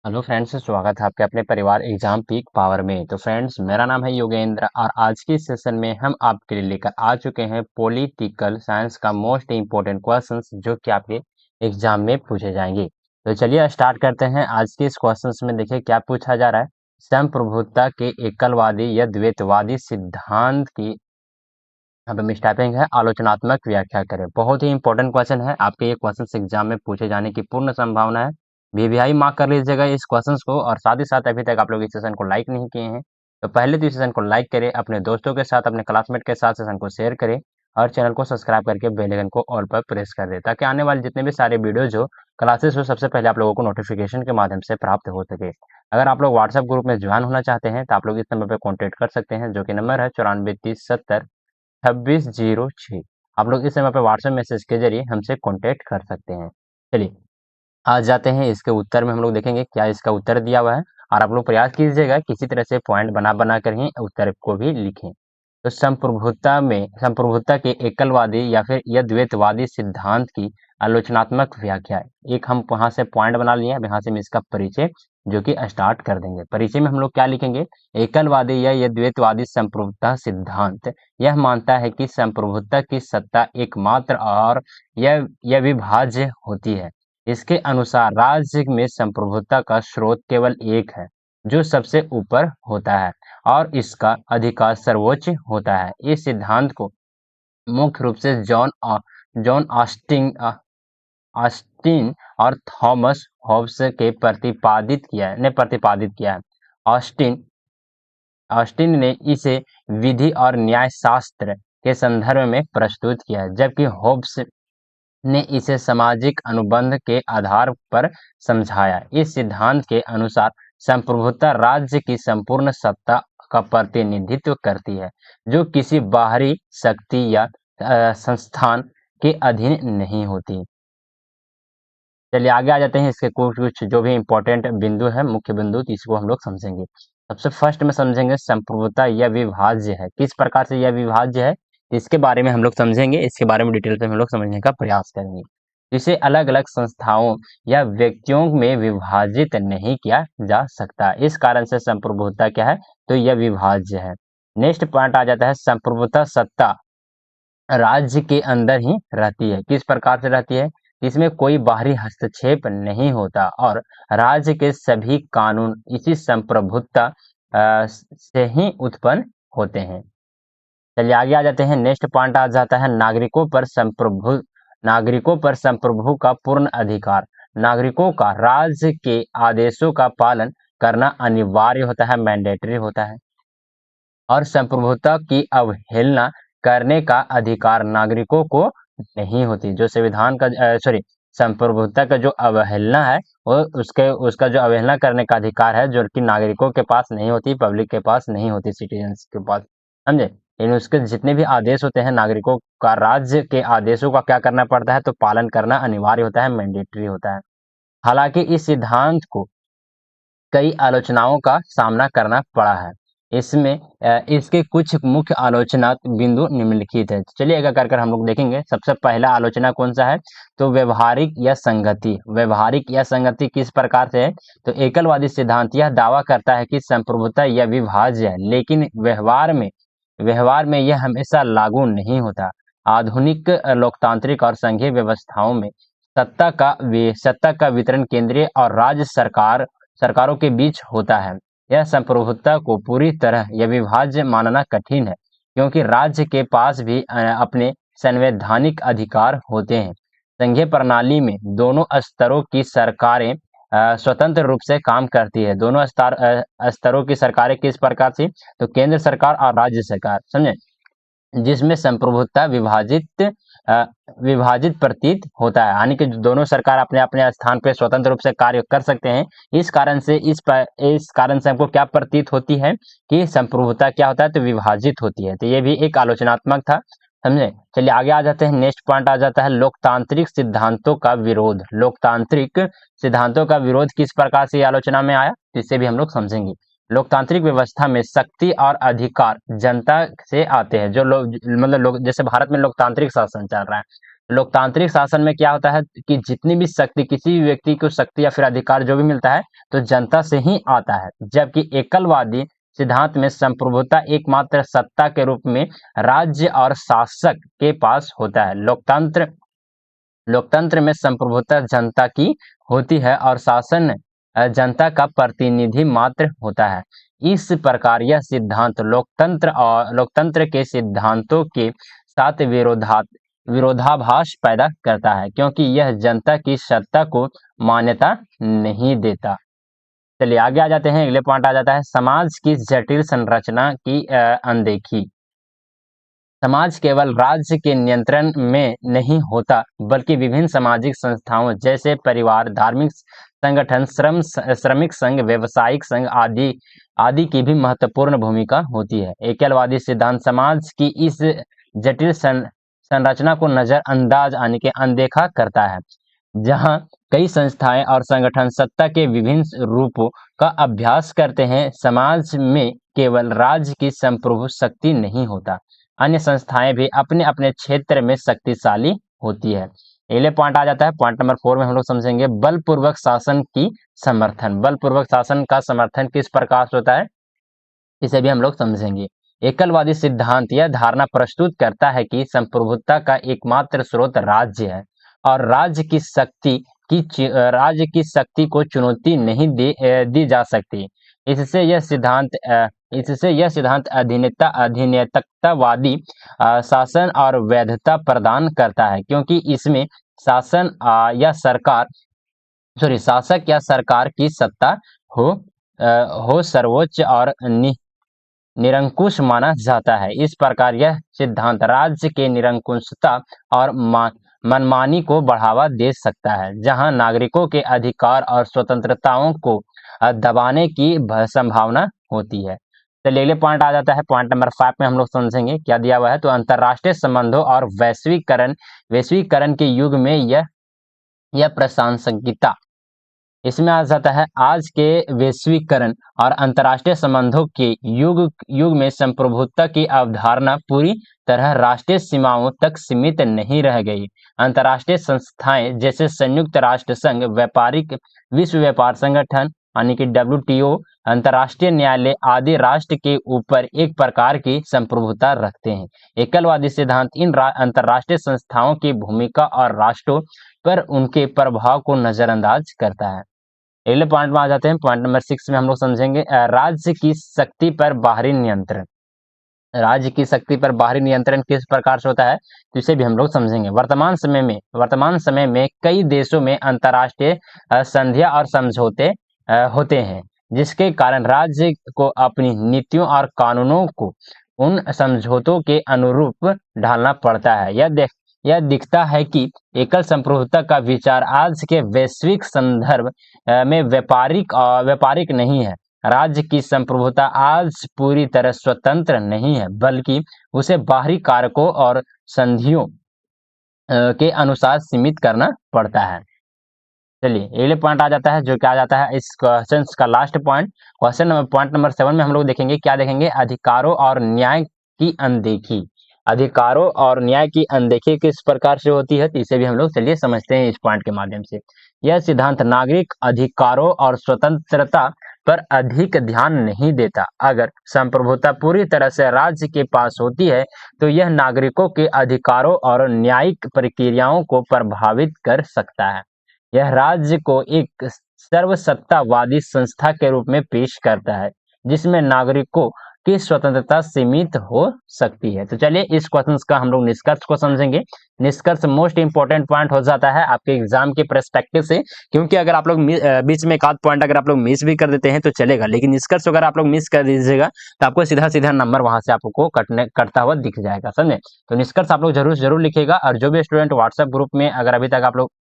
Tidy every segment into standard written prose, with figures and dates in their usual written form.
Hello friends, स्वागत है आपके अपने परिवार एग्जाम पीक पावर में। तो फ्रेंड्स, मेरा नाम है योगेंद्र और आज की सेशन में हम आपके लिए लेकर आ चुके हैं पॉलिटिकल साइंस का मोस्ट इम्पोर्टेंट क्वेश्चंस जो कि आपके एग्जाम में पूछे जाएंगे। तो चलिए स्टार्ट करते हैं। आज के इस क्वेश्चंस में देखिए क्या पूछा जा रहा है। संप्रभुता के एकलवादी या द्वैतवादी सिद्धांत की अब मिस टाइपिंग है, आलोचनात्मक व्याख्या करें। बहुत ही इंपॉर्टेंट क्वेश्चन है, आपके ये क्वेश्चन एग्जाम में पूछे जाने की पूर्ण संभावना है। वीवीआई मार्क कर लीजिएगा इस क्वेश्चंस को। और साथ ही साथ अभी तक आप लोग इस सेशन को लाइक नहीं किए हैं तो पहले तो इस सेशन को लाइक करें, अपने दोस्तों के साथ अपने क्लासमेट के साथ सेशन को शेयर करें और चैनल को सब्सक्राइब करके बेल आइकन को ऑल पर प्रेस कर दें ताकि आने वाले जितने भी सारे वीडियोज हो क्लासेस हो सबसे पहले आप लोगों को नोटिफिकेशन के माध्यम से प्राप्त हो सके। अगर आप लोग व्हाट्सएप ग्रुप में ज्वाइन होना चाहते हैं तो आप लोग इस नंबर पर कॉन्टेक्ट कर सकते हैं जो कि नंबर है 9430702606। आप लोग इस नंबर पर व्हाट्सएप मैसेज के जरिए हमसे कांटेक्ट कर सकते हैं। चलिए आज जाते हैं इसके उत्तर में। हम लोग देखेंगे क्या इसका उत्तर दिया हुआ है और आप लोग प्रयास कीजिएगा किसी तरह से पॉइंट बना बना कर ही उत्तर को भी लिखें। तो संप्रभुता के एकलवादी या फिर या द्वैतवादी सिद्धांत की आलोचनात्मक व्याख्या। एक हम वहां से पॉइंट बना लिए, अब यहाँ से हम इसका परिचय जो कि स्टार्ट कर देंगे। परिचय में हम लोग क्या लिखेंगे, एकलवादी या यह द्वैतवादी संप्रभुता सिद्धांत यह मानता है कि संप्रभुता की सत्ता एकमात्र और यह विभाज्य होती है। इसके अनुसार राज्य में संप्रभुता का स्रोत केवल एक है जो सबसे ऊपर होता है और इसका अधिकार सर्वोच्च होता है। इस सिद्धांत को मुख्य रूप से जॉन ऑस्टिन और थॉमस हॉब्स के प्रतिपादित किया है। ऑस्टिन ऑस्टिन ने इसे विधि और न्याय शास्त्र के संदर्भ में प्रस्तुत किया है, जबकि होब्स ने इसे सामाजिक अनुबंध के आधार पर समझाया। इस सिद्धांत के अनुसार संप्रभुता राज्य की संपूर्ण सत्ता का प्रतिनिधित्व करती है जो किसी बाहरी शक्ति या संस्थान के अधीन नहीं होती। चलिए आगे आ जाते हैं। इसके कुछ कुछ जो भी इंपॉर्टेंट बिंदु है, मुख्य बिंदु, तो इसको हम लोग समझेंगे। सबसे फर्स्ट में समझेंगे संप्रभुता यह विभाज्य है। किस प्रकार से यह विभाज्य है इसके बारे में हम लोग समझेंगे। इसके बारे में डिटेल से हम लोग समझने का प्रयास करेंगे। इसे अलग अलग संस्थाओं या व्यक्तियों में विभाजित नहीं किया जा सकता। इस कारण से संप्रभुता क्या है, तो यह विभाज्य है। नेक्स्ट पॉइंट आ जाता है, संप्रभुता सत्ता राज्य के अंदर ही रहती है। किस प्रकार से रहती है, इसमें कोई बाहरी हस्तक्षेप नहीं होता और राज्य के सभी कानून इसी संप्रभुता से ही उत्पन्न होते हैं। चलिए आगे आ जाते हैं। नेक्स्ट पॉइंट आ जाता है नागरिकों पर संप्रभु का पूर्ण अधिकार। नागरिकों का राज्य के आदेशों का पालन करना अनिवार्य होता है, मैंडेटरी होता है। और संप्रभुता की अवहेलना करने का अधिकार नागरिकों को नहीं होती। जो संविधान का संप्रभुता का जो अवहेलना है वो उसका जो अवहेलना करने का अधिकार है जो कि नागरिकों के पास नहीं होती, पब्लिक के पास नहीं होती, सिटीजन्स के पास, समझे। इन उसके जितने भी आदेश होते हैं नागरिकों का राज्य के आदेशों का क्या करना पड़ता है, तो पालन करना अनिवार्य होता है, मैंडेटरी होता है। हालांकि इस सिद्धांत को कई आलोचनाओं का सामना करना पड़ा है। इसमें इसके कुछ मुख्य आलोचना बिंदु निम्नलिखित है। चलिए एक कर हम लोग देखेंगे। सबसे पहला आलोचना कौन सा है, तो व्यवहारिक या संगति। व्यवहारिक या संगति किस प्रकार से है, तो एकलवादी सिद्धांत यह दावा करता है कि संप्रभुता यह विभाज्य है, लेकिन व्यवहार में यह हमेशा लागू नहीं होता। आधुनिक लोकतांत्रिक और संघीय व्यवस्थाओं में सत्ता का वितरण केंद्रीय और राज्य सरकारों के बीच होता है। यह संप्रभुता को पूरी तरह यह विभाज्य मानना कठिन है क्योंकि राज्य के पास भी अपने संवैधानिक अधिकार होते हैं। संघीय प्रणाली में दोनों स्तरों की सरकारें स्वतंत्र रूप से काम करती है। दोनों स्तरों की सरकारें किस प्रकार से, तो केंद्र सरकार और राज्य सरकार, समझे, जिसमें संप्रभुता विभाजित प्रतीत होता है, यानी कि दोनों सरकार अपने अपने स्थान पर स्वतंत्र रूप से कार्य कर सकते हैं। इस कारण से हमको क्या प्रतीत होती है कि संप्रभुता क्या होता है, तो विभाजित होती है। तो ये भी एक आलोचनात्मक था, समझे। चलिए आगे आ जाते हैं। नेक्स्ट पॉइंट आ जाता है लोकतांत्रिक सिद्धांतों का विरोध। लोकतांत्रिक सिद्धांतों का विरोध किस प्रकार से आलोचना में आया, इससे भी हम लोग समझेंगे। लोकतांत्रिक व्यवस्था में शक्ति और अधिकार जनता से आते हैं। जो लोग मतलब लोग, जैसे भारत में लोकतांत्रिक शासन चल रहा है लोकतांत्रिक शासन में क्या होता है कि जितनी भी शक्ति, किसी भी व्यक्ति को शक्ति या फिर अधिकार जो भी मिलता है तो जनता से ही आता है, जबकि एकलवादी सिद्धांत में संप्रभुता एकमात्र सत्ता के रूप में राज्य और शासक के पास होता है। लोकतंत्र में संप्रभुता जनता की होती है और शासन जनता का प्रतिनिधि मात्र होता है। इस प्रकार यह सिद्धांत लोकतंत्र के सिद्धांतों के साथ विरोधाभास पैदा करता है, क्योंकि यह जनता की सत्ता को मान्यता नहीं देता। चलिए आगे आ जाते हैं, अगले पॉइंट आ जाता है समाज की जटिल संरचना की अनदेखी। समाज केवल राज्य के नियंत्रण में नहीं होता, बल्कि विभिन्न सामाजिक संस्थाओं जैसे परिवार, धार्मिक संगठन, श्रमिक संघ, व्यावसायिक संघ आदि की भी महत्वपूर्ण भूमिका होती है। एकलवादी सिद्धांत समाज की इस जटिल संरचना को नजरअंदाज यानी कि अनदेखा करता है, जहां कई संस्थाएं और संगठन सत्ता के विभिन्न रूपों का अभ्यास करते हैं। समाज में केवल राज्य की संप्रभु शक्ति नहीं होता, अन्य संस्थाएं भी अपने अपने क्षेत्र में शक्तिशाली होती है। अगले पॉइंट आ जाता है, पॉइंट नंबर 4 में हम लोग समझेंगे बलपूर्वक शासन की समर्थन। बलपूर्वक शासन का समर्थन किस प्रकार से होता है, इसे भी हम लोग समझेंगे। एकलवादी सिद्धांत यह धारणा प्रस्तुत करता है कि संप्रभुता का एकमात्र स्रोत राज्य है और राज्य की शक्ति को चुनौती नहीं दी जा सकती। इससे यह सिद्धांत अधीनतावादी शासन और वैधता प्रदान करता है, क्योंकि इसमें शासक या सरकार की सत्ता हो सर्वोच्च और निरंकुश माना जाता है। इस प्रकार यह सिद्धांत राज्य के निरंकुशता और मनमानी को बढ़ावा दे सकता है, जहां नागरिकों के अधिकार और स्वतंत्रताओं को दबाने की संभावना होती है। चलिए अगले पॉइंट आ जाता है, पॉइंट नंबर 5 में हम लोग समझेंगे क्या दिया हुआ है। तो अंतरराष्ट्रीय संबंधों और वैश्वीकरण के युग में यह प्रासंगिकता इसमें आ जाता है। आज के वैश्वीकरण और अंतर्राष्ट्रीय संबंधों के युग में संप्रभुता की अवधारणा पूरी तरह राष्ट्रीय सीमाओं तक सीमित नहीं रह गई। अंतर्राष्ट्रीय संस्थाएं जैसे संयुक्त राष्ट्र संघ, विश्व व्यापार संगठन यानी कि WTO, अंतर्राष्ट्रीय न्यायालय आदि राष्ट्र के ऊपर एक प्रकार की संप्रभुता रखते हैं। एकलवादी सिद्धांत इन अंतर्राष्ट्रीय संस्थाओं की भूमिका और राष्ट्रों पर उनके प्रभाव को नजरअंदाज करता है। अगले पॉइंट में आ जाते हैं, पॉइंट नंबर 6 में हम लोग समझेंगे राज्य की शक्ति पर बाहरी नियंत्रण। राज्य की शक्ति पर बाहरी नियंत्रण किस प्रकार से होता है, तो इसे भी हम लोग समझेंगे। वर्तमान समय में कई देशों में अंतर्राष्ट्रीय संधियां और समझौते होते हैं, जिसके कारण राज्य को अपनी नीतियों और कानूनों को उन समझौतों के अनुरूप ढालना पड़ता है। यह दिखता है कि एकल संप्रभुता का विचार आज के वैश्विक संदर्भ में व्यापारिक नहीं है। राज्य की संप्रभुता आज पूरी तरह स्वतंत्र नहीं है, बल्कि उसे बाहरी कारकों और संधियों के अनुसार सीमित करना पड़ता है। चलिए अगले पॉइंट आ जाता है, जो क्या आ जाता है इस क्वेश्चन का लास्ट पॉइंट। पॉइंट नंबर 7 में हम लोग देखेंगे क्या देखेंगे, अधिकारों और न्याय की अनदेखी। अधिकारों और न्याय की अनदेखी किस प्रकार से होती है, तो इसे भी हम लोग चलिए समझते हैं इस पॉइंट के माध्यम से। यह सिद्धांत नागरिक अधिकारों और स्वतंत्रता पर अधिक ध्यान नहीं देता। अगर संप्रभुता पूरी तरह से राज्य के पास होती है तो यह नागरिकों के अधिकारों और न्यायिक प्रक्रियाओं को प्रभावित कर सकता है। यह राज्य को एक सर्वसत्तावादी संस्था के रूप में पेश करता है, जिसमें नागरिकों की स्वतंत्रता सीमित हो सकती है। तो चलिए इस क्वेश्चन का हम लोग निष्कर्ष को समझेंगे। निष्कर्ष मोस्ट इंपॉर्टेंट पॉइंट हो जाता है आपके एग्जाम के पर्सपेक्टिव से, क्योंकि अगर आप लोग बीच में एक आध पॉइंट अगर आप लोग मिस भी कर देते हैं तो चलेगा, लेकिन निष्कर्ष अगर आप लोग मिस कर दीजिएगा तो आपको सीधा नंबर वहां से आपको कटता हुआ दिख जाएगा, समझे। तो निष्कर्ष आप लोग जरूर लिखिएगा। और जो भी स्टूडेंट व्हाट्सएप ग्रुप में अगर अभी तक आप लोग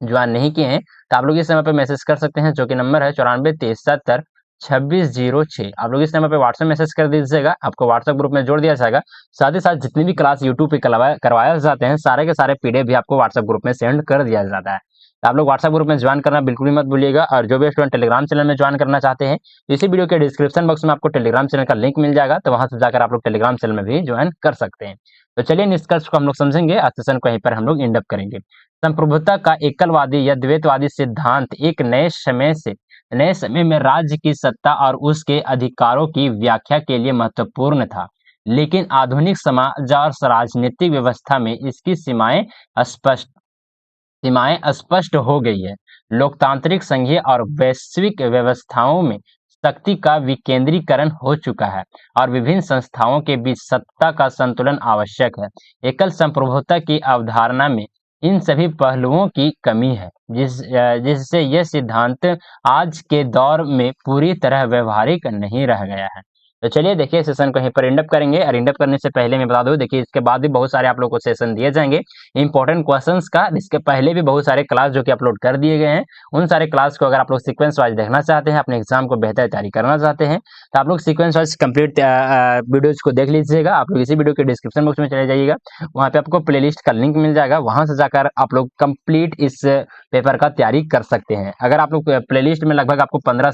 ज्वाइन नहीं किए हैं तो आप लोग इस समय पे मैसेज कर सकते हैं, जो कि नंबर है 94 23 70 2606। आप लोग इस नंबर पे व्हाट्सएप मैसेज कर दीजिएगा, आपको व्हाट्सएप ग्रुप में जोड़ दिया जाएगा। साथ ही साथ जितनी भी क्लास यूट्यूब पे करवाए जाते हैं, सारे के सारे पीडीएफ भी आपको व्हाट्सएप ग्रुप में सेंड कर दिया जाता है। तो आप लोग व्हाट्सएप ग्रुप में ज्वाइन करना बिल्कुल भी मत भूलिएगा। और जो भी स्टूडेंट टेलीग्राम चैनल में ज्वाइन करना चाहते हैं, इसी वीडियो के डिस्क्रिप्शन बॉक्स में आपको टेलीग्राम चैनल का लिंक मिल जाएगा, तो वहां से जाकर आप लोग टेलीग्राम चैनल में भी ज्वाइन कर सकते हैं। तो चलिए निष्कर्ष को हम लोग समझेंगे, आज सेशन को यहीं पर हम लोग एंड अप करेंगे। संप्रभुता का एकलवादी या द्वैतवादी सिद्धांत एक नए समय में राज्य की सत्ता और उसके अधिकारों की व्याख्या के लिए महत्वपूर्ण था, लेकिन आधुनिक समाज और राजनीतिक व्यवस्था में इसकी सीमाएं स्पष्ट हो गई है। लोकतांत्रिक, संघीय और वैश्विक व्यवस्थाओं में शक्ति का विकेंद्रीकरण हो चुका है और विभिन्न संस्थाओं के बीच सत्ता का संतुलन आवश्यक है। एकल संप्रभुता की अवधारणा में इन सभी पहलुओं की कमी है, जिससे यह सिद्धांत आज के दौर में पूरी तरह व्यवहारिक नहीं रह गया है। तो चलिए देखिए सेशन को यहीं पर एंड अप करेंगे। और एंड अप करने से पहले मैं बता दूं, देखिए इसके बाद भी बहुत सारे आप लोगों को सेशन दिए जाएंगे इंपॉर्टेंट क्वेश्चंस का। इसके पहले भी बहुत सारे क्लास जो कि अपलोड कर दिए गए हैं, उन सारे क्लास को अगर आप लोग सीक्वेंस वाइज देखना चाहते हैं, अपने एग्जाम को बेहतर तैयारी करना चाहते हैं, तो आप लोग सीक्वेंस वाइज कंप्लीट वीडियोज को देख लीजिएगा। आप लोग इसी वीडियो के डिस्क्रिप्शन बॉक्स में चले जाइएगा, वहाँ पे आपको प्लेलिस्ट का लिंक मिल जाएगा, वहां से जाकर आप लोग कंप्लीट इस पेपर का तैयारी कर सकते हैं। अगर आप लोग प्लेलिस्ट में लगभग आपको 15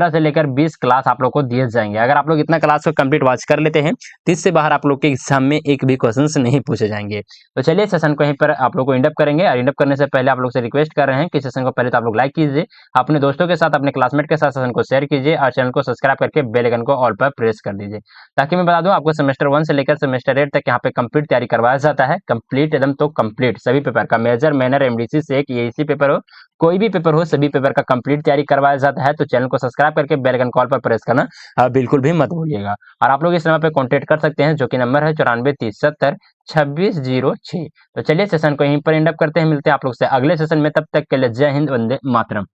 से लेकर 20 क्लास आप लोग को दिए जाएंगे। अगर आप लोग इतना क्लास को कंप्लीट वॉच कर लेते हैं, तो इससे बाहर आप लोग के एग्जाम में एक भी क्वेश्चन नहीं पूछे जाएंगे। तो चलिए सेशन को यहीं पर आप लोग को एंड अप करेंगे। और एंड अप करने से पहले आप लोग से रिक्वेस्ट कर रहे हैं कि सेशन को पहले तो आप लोग लाइक कीजिए, अपने दोस्तों के साथ, अपने क्लासमेट के साथ सेशन को शेयर कीजिए और चैनल को सब्सक्राइब करके बेल आइकन को ऑल पर प्रेस कर दीजिए, ताकि मैं बता दूं आपको सेमेस्टर 1 से लेकर सेमेस्टर 8 तक यहाँ पे कंप्लीट तैयारी करवाया जाता है। कंप्लीट एकदम तो कंप्लीट सभी पेपर का, मेजर, माइनर, एमडीसी से एक एईसी पेपर हो, कोई भी पेपर हो, सभी पेपर का कंप्लीट तैयारी करवाया जाता है। तो चैनल को सब्सक्राइब करके बेल आइकन कॉल पर प्रेस करना बिल्कुल भी मत भूलिएगा। और आप लोग इस नंबर पे कांटेक्ट कर सकते हैं, जो कि नंबर है 9430702606। तो चलिए सेशन को यहीं पर एंड अप करते हैं, मिलते हैं आप लोग से अगले सेशन में। तब तक के लिए जय हिंद, वंदे मातरम।